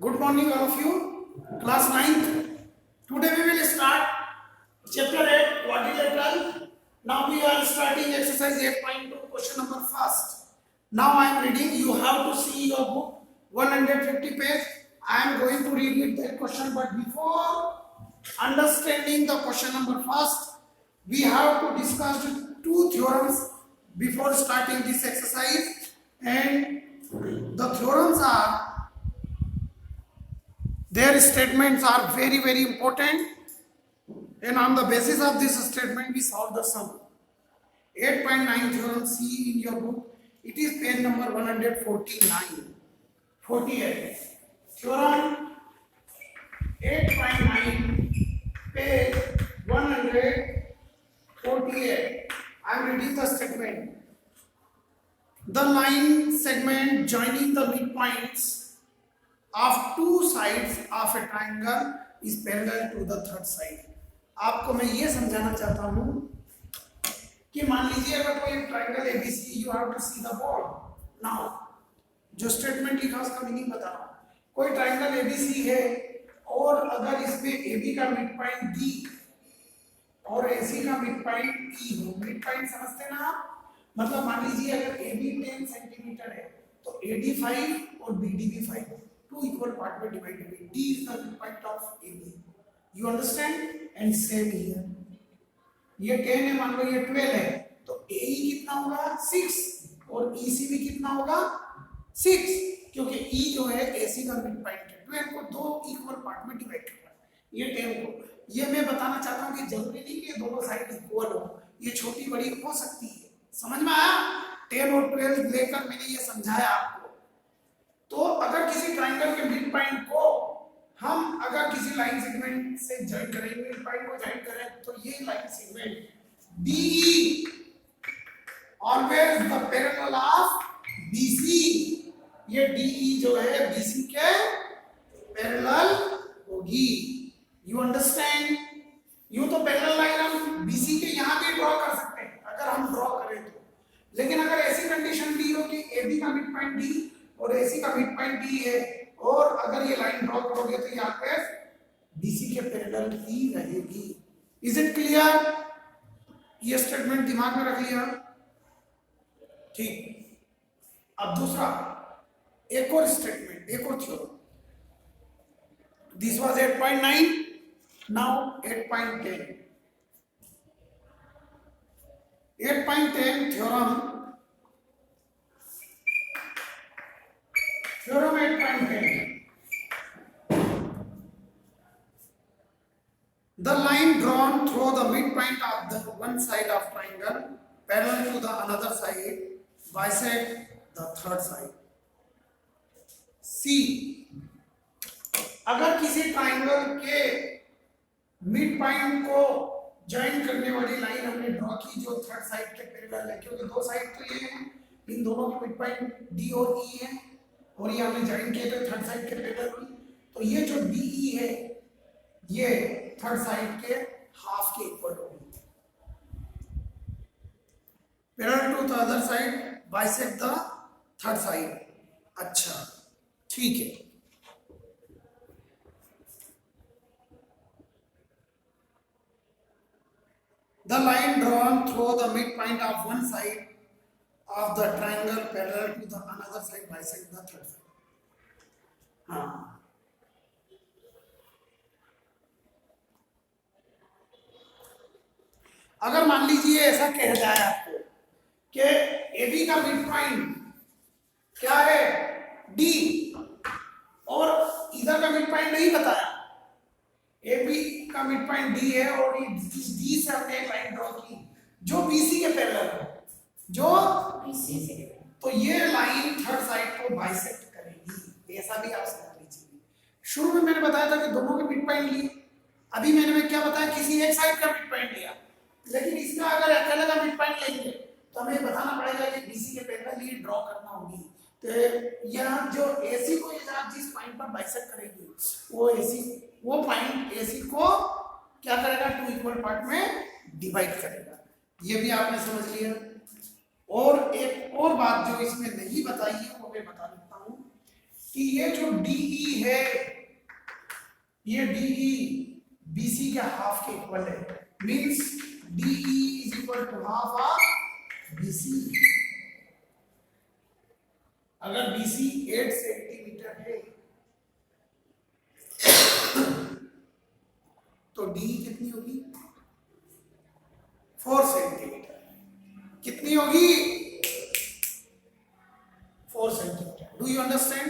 Good morning, all of you. Class 9th. Today we will start chapter 8, quadrilateral. Now we are starting exercise 8.2, question number first. Now I am reading. You have to see your book, 150 page. I am going to read that question, but before understanding the question number first, we have to discuss two theorems before starting this exercise, and the theorems are, their statements are very important, and on the basis of this statement we solve the sum. 8.9 theorem, see in your book, it is page number 149 48. Theorem 8.9, page 148. I am reading the statement. The line segment joining the midpoints of two sides of a triangle is parallel to the third side. आपको मैं ये समझाना चाहता हूँ कि मान लीजिए अगर कोई triangle ABC, you have to see the board. Now जो स्टेटमेंट लिखा उसका मीनिंग बता रहा हूँ. कोई ट्रायंगल एबीसी है और अगर इसमें एबी का मिड पॉइंट डी और एसी का मिड पॉइंट ई हो. मिड पॉइंट समझते ना आप? मतलब मान लीजिए अगर AB 10 सेंटीमीटर है तो AD 5 और BD भी 5, टू इक्वल पार्ट में डिवाइड हुए. D is the mid point of AB. You understand? And same here, ये 10 है, मान लो ये 12 है, तो AE कितना होगा 6 और EC भी कितना होगा 6, क्योंकि E जो है AC का मिड पॉइंट है. 12 को दो इक्वल पार्ट में डिवाइड करना है, ये 10 को. ये मैं बताना चाहता हूँ कि जरूरी नहीं कि दोनों साइड इक्वल हो, ये छोटी बड़ी हो सकती है. समझ में आया? 10 और 12 लेकर मैंने ये समझाया आपको. तो अगर किसी ट्रायंगल के मिड पॉइंट को हम अगर किसी लाइन सेगमेंट से ज्वाइन करें, मिड पॉइंट को ज्वाइन करें, तो ये line segment DE always the parallel of BC. ये DE जो है BC के पैरेलल होगी. You understand? यू तो पैरेलल लाइन हम BC के यहाँ भी ड्रॉ कर सकते हैं अगर हम ड्रॉ करें तो. लेकिन अगर ऐसी कंडीशन दी हो कि AB का मिड पॉइंट D और AC का मिड पॉइंट D है और अगर ये लाइन ड्रॉ करोगे तो यहाँ पे BC के पैरेलल ही रहेगी. Is it clear? ये स्टेटमेंट दिमाग में रख लिया? ठीक. अब दूसरा, एक और स्टेटमेंट, एक और theorem. This was 8.9. Now 8.10. 8.10 theorem. Theorem 8.10. The line drawn through the midpoint of the one side of triangle parallel to the another side bisect the third side. C. अगर किसी ट्राइंगल के मिड पॉइंट को join करने वाली line हमने draw की जो third side के पैरेलल है, क्योंकि दो साइड तो ये हैं, इन दोनों के मिड पॉइंट D और E है और ये हमने ज्वाइन किए थे थर्ड साइड के पैरेलल में. तो ये जो DE है ये थर्ड साइड के हाफ के इक्वल होगी. Parallel to the other side bisect the third side. अच्छा ठीक है. The line drawn through the midpoint of one side of the triangle parallel to the another side bisect the third side. हाँ. अगर मान लीजिए ऐसा कह जाए आपको कि AB का मिड पॉइंट क्या है D और इधर का मिड पॉइंट नहीं बताया. AB का मिड पॉइंट D है और इस D से हमने एक लाइन ड्रॉ की जो BC के पैरेलल है, जो BC से, तो ये लाइन थर्ड साइड को बाइसेक्ट करेगी. ऐसा भी आप समझ लीजिए. शुरू में मैंने बताया था कि दोनों के मिड पॉइंट लिए. अभी मैंने क्या बताया, किसी एक साइड का मिड पॉइंट लिया, लेकिन इसका अगर अकेले का मिड पॉइंट लेंगे तो हमें बताना पड़ेगा कि BC के पैरेलल ही ड्रॉ करना होगी. तो यहाँ जो AC को जिस पॉइंट पर बाइसेक्ट करेगी वो पॉइंट AC को क्या करेगा, टू इक्वल पार्ट में डिवाइड करेगा. ये भी आपने समझ लिया. और एक और बात जो इसमें नहीं बताई है वो मैं बता देता हूँ कि ये जो DE है, ये DE BC के हाफ के इक्वल है, means DE is equal to half of BC। अगर BC 8 सेंटीमीटर है तो DE कितनी होगी? 4 सेंटीमीटर। कितनी होगी? 4 centimeter. Do you understand?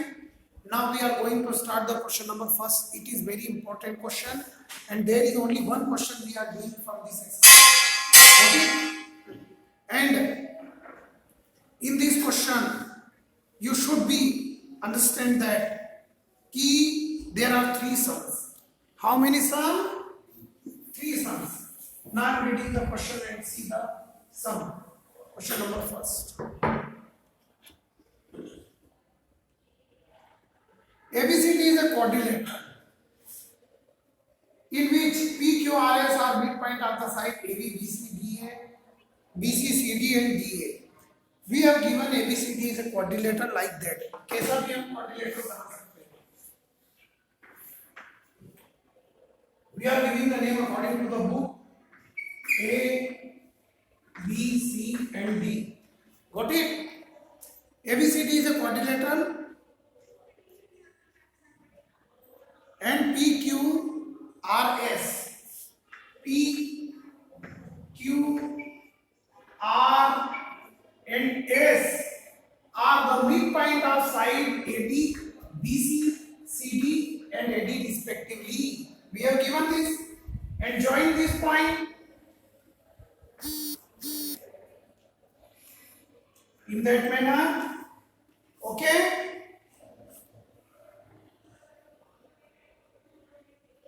Now we are going to start the question number first. It is very important question, and there is only one question we are doing from this exercise. Okay? And in this question, you should be understand that key there are 3 sums. How many sums? 3 sums. Now I am reading the question and see the sum. Question number first. ABCD is a quadrilateral in which PQRS are midpoint of the side AB, BC, DA, BC, CD and DA. We have given ABCD is a quadrilateral like that. कैसा भी हम quadrilateral बना सकते हैं. We are giving the name according to the book A, B, C and D. Got it? ABCD is a quadrilateral and PQRS, P, Q, R and S are the midpoint of side AB, BC, CD and AD respectively. We have given this and join this point in that manner. Okay.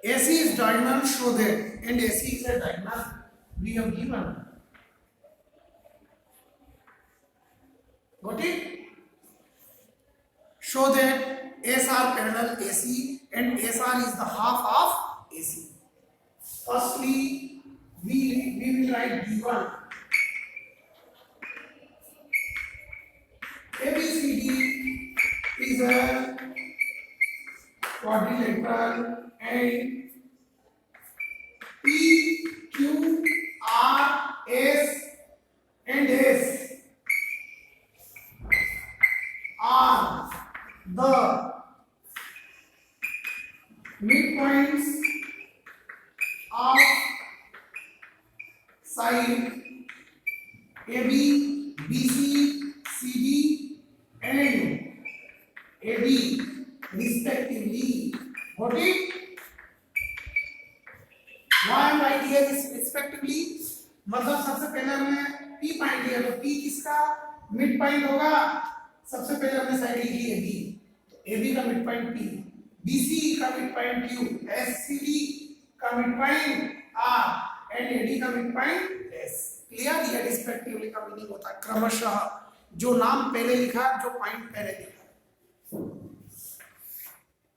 AC is diagonal, show that, and AC is a diagonal we have given. Got it? Show that SR parallel AC and SR is the half of AC. Firstly, we will write D1. ABCD is a quadrilateral and P, Q, R, S and S are the midpoints of side AB, BC, CD and AD respectively. Got it? Why am I here respectively? मतलब सबसे पहले हमने P point लिया, तो P किसका mid point होगा? सबसे पहले हमने साइड ली AB, तो AB का मिड पॉइंट P, BC का मिड पॉइंट Q, SCD का mid point R and AD का मिड पॉइंट S। क्लियर? ये रिस्पेक्टिवली का मीनिंग होता है क्रमशः, जो नाम पहले लिखा, जो पॉइंट पहले लिखा।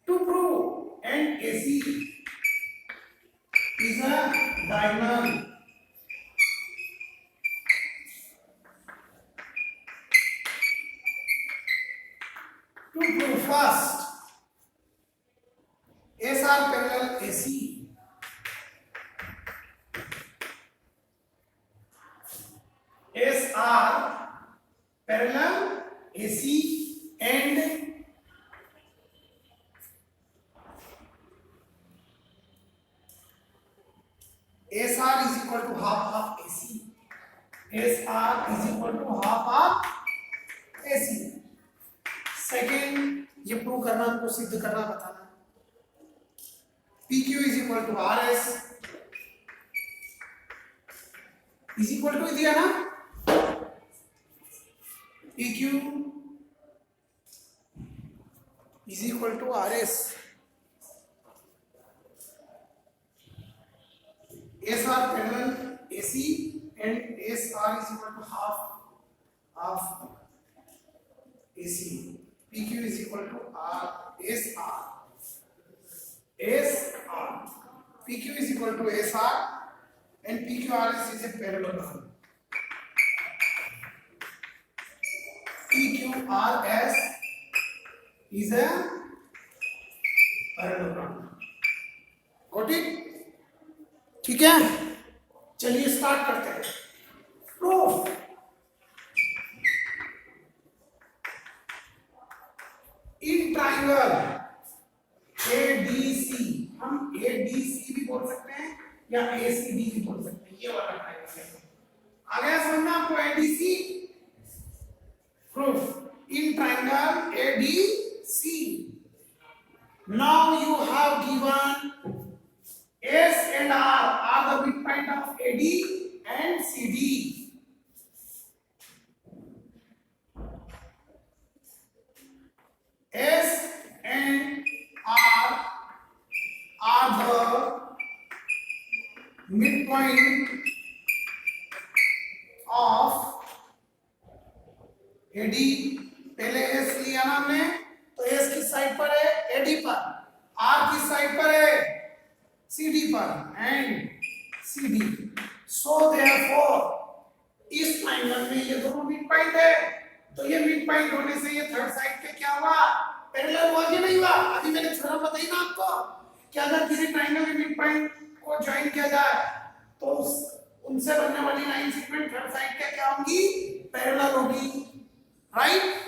To prove and AC is a diagonal, to prove first SR parallel AC, SR parallel AC and SR is equal to half of AC. SR is equal to half of AC. Second, ये prove करना, हमको सिद्ध करना, बताना। PQ is equal to RS is equal to दिया ना, PQ is equal to RS, SR parallel AC and SR is equal to half of AC. PQ is equal to SR. PQ is equal to SR and PQRS is a parallelogram. PQRS is a parallelogram. Got it? ठीक है, चलिए start करते हैं. Proof. In triangle ADC, हम ADC भी बोल सकते हैं या ACD भी बोल सकते हैं. ये वाला ट्राइंगल है. आ गया समझ में आपको ADC? Proof. In triangle ADC, now you have given S and R are the midpoint of AD and CD. S and R are the midpoint of AD. पहले S लिया ना हमने, तो S किस साइड पर है? AD पर. R किस साइड पर है? CD पर. And CD. So therefore इस ट्राइंगल में ये दोनों मिड पॉइंट है, तो ये मिड पॉइंट होने से ये थर्ड साइड पे क्या हुआ? पैरेलल हुआ कि नहीं हुआ? अभी मैंने थ्योरम बताई ना आपको कि अगर किसी ट्राइंगल के मिड पॉइंट को ज्वाइन किया जाए तो उनसे बनने वाली लाइन सेगमेंट थर्ड साइड पे क्या होंगी? पैरेलल होगी. Right?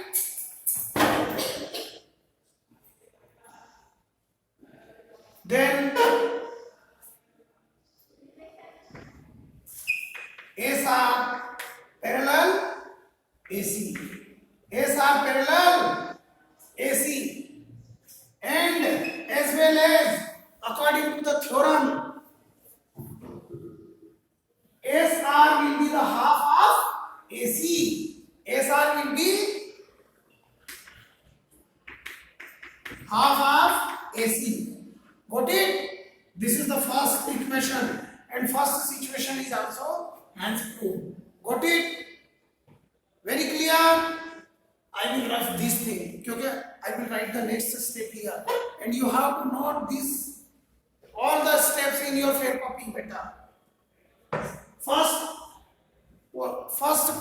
Then A's are parallel AC. A's are parallel AC. And as well as according to the theorem, SR will be the half of AC. SR will be half of AC. Got it? This is the first equation, and first situation is also hence proved. Got it? Very clear? I will write this thing क्योंकि I will write the next step here, and you have to note this all the steps in your fair copy beta. First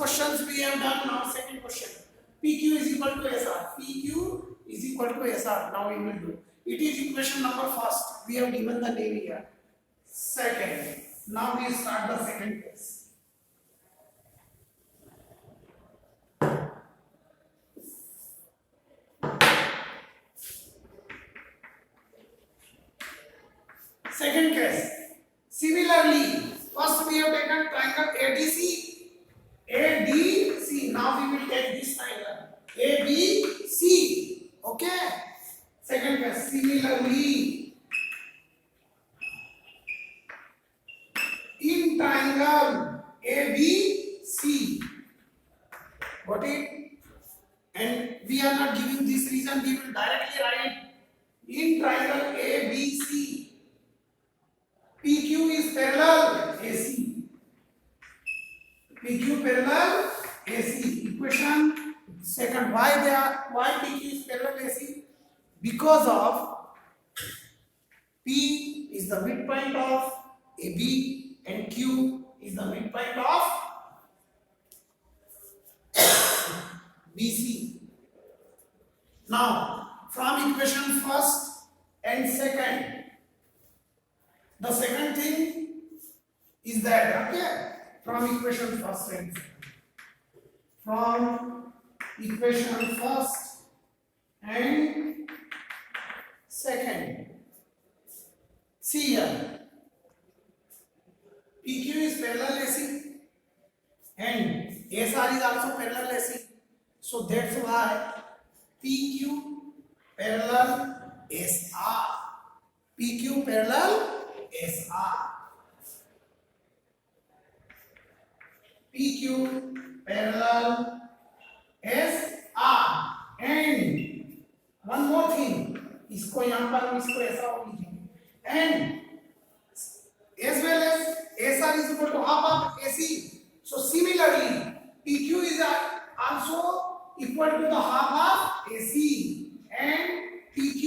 questions we have done. Now second question. PQ is equal to SR. PQ is equal to SR. Now we will do. It is equation number first. We have given the name here. Second. Now we start the second case. Second case. Similarly, first we have taken triangle ADC. ADC. Now we will take this triangle ABC. Okay. Second case. Similarly, in triangle ABC. Got it? And we are not giving this reason. We will directly write in triangle ABC. PQ is parallel AC. PQ parallel AC. Equation second. Why PQ is parallel AC? Because of P is the midpoint of AB and Q is the midpoint of BC. Now, from equation first and second, the second thing is that, okay, from equation first and second. From equation first and second. See here, PQ is parallel AC and SR is also parallel AC. So that's why PQ parallel SR. PQ parallel SR. PQ parallel SR. And one more thing, इसको यहाँ पर इसको ऐसा हो लीजिए. And as well as SR is equal to half of AC. So similarly, PQ is also equal to the half of AC, and PQ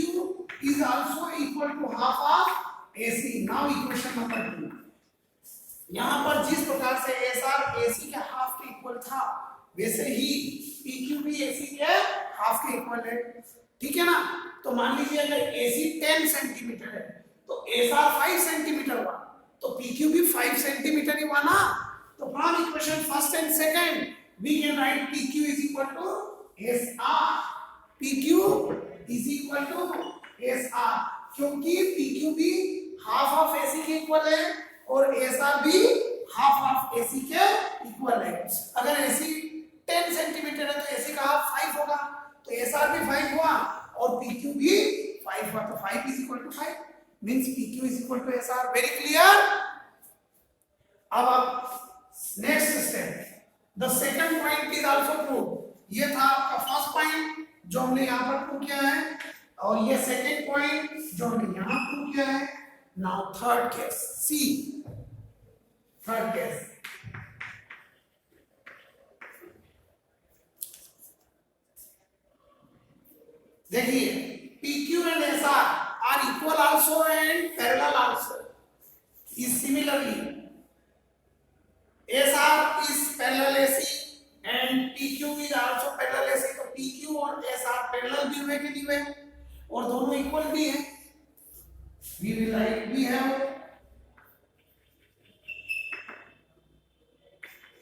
is also equal to half of AC. Now equation number 2. यहाँ पर जिस प्रकार से SR AC के half के equal था, वैसे ही PQ भी AC के हाफ के इक्वल है, ठीक है ना। तो मान लीजिए अगर AC 10 सेंटीमीटर है तो SR 5 सेंटीमीटर हुआ, तो PQ भी 5 सेंटीमीटर ही हुआ ना। तो from equation first and second we can write PQ is equal to SR, PQ is equal to SR, क्योंकि PQ भी हाफ ऑफ AC के इक्वल है और SR भी हाफ ऑफ AC के इक्वल है। अगर AC 10 सेंटीमीटर है तो AC का हाफ 5 होगा, तो SR भी 5 हुआ और PQ भी 5 हुआ, तो 5 is equal to 5 means PQ is equal to SR। Very clear. अब आप next step, the second point is also prove. ये था आपका फर्स्ट पॉइंट जो हमने यहां पर प्रूव किया है, और ये सेकंड पॉइंट जो हमने यहां प्रूव किया है। नाउ थर्ड केस, सी थर्ड केस। देखिए PQ and SR are equal also and parallel also is similarly SR is parallel AC and PQ is also parallel AC। तो PQ और SR parallel भी हुए कि नहीं हुए, और दोनों इक्वल भी हैं। we will write we have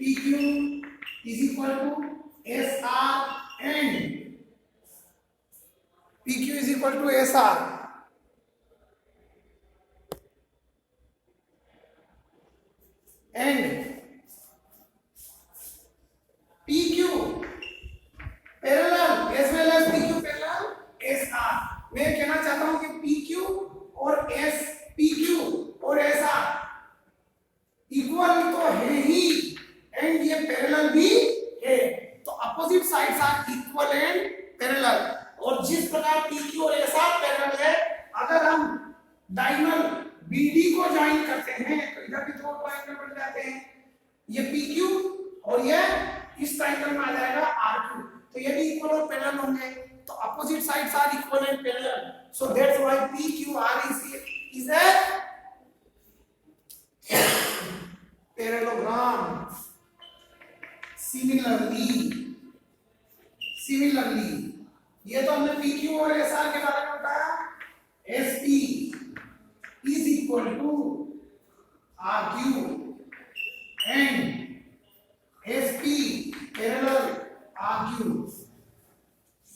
PQ is equal to SR and PQ is equal to SR and PQ parallel as well as PQ parallel SR। मैं कहना चाहता हूं कि PQ और PQ और SR इक्वल तो है ही एंड ये पैरेलल भी है, तो opposite sides are equal and parallel. और जिस प्रकार PQ और SR पैरेलल है, अगर हम डायगोनल BD को ज्वाइन करते हैं तो इधर भी दो ट्रायंगल बन जाते हैं, ये PQ और ये इस ट्रायंगल में आ जाएगा RQ, तो ये भी इक्वल और पैरेलल होंगे, तो opposite sides are equal and parallel, so that's why PQR is a parallelogram। Similarly ये तो हमने PQ और SR के बारे में बताया। SP is equal to RQ and SP parallel RQ।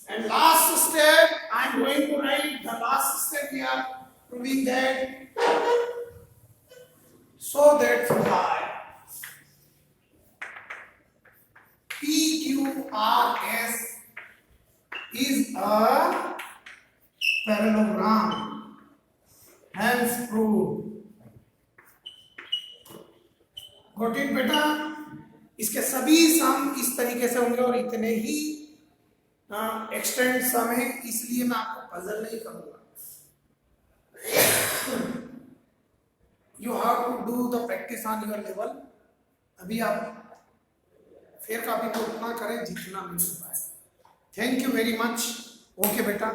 And last step I am going to write the last step we are proving that, so that's why PQRS is a parallelogram, hence proved। Got it बेटा? इसके सभी सम इस तरीके से होंगे और इतने ही extend सम है, इसलिए मैं आपको पजल नहीं करूंगा। You have to do the practice on your level. अभी आप फिर काफी उतना करें जितना मिल पाए। Thank you very much. Okay बेटा।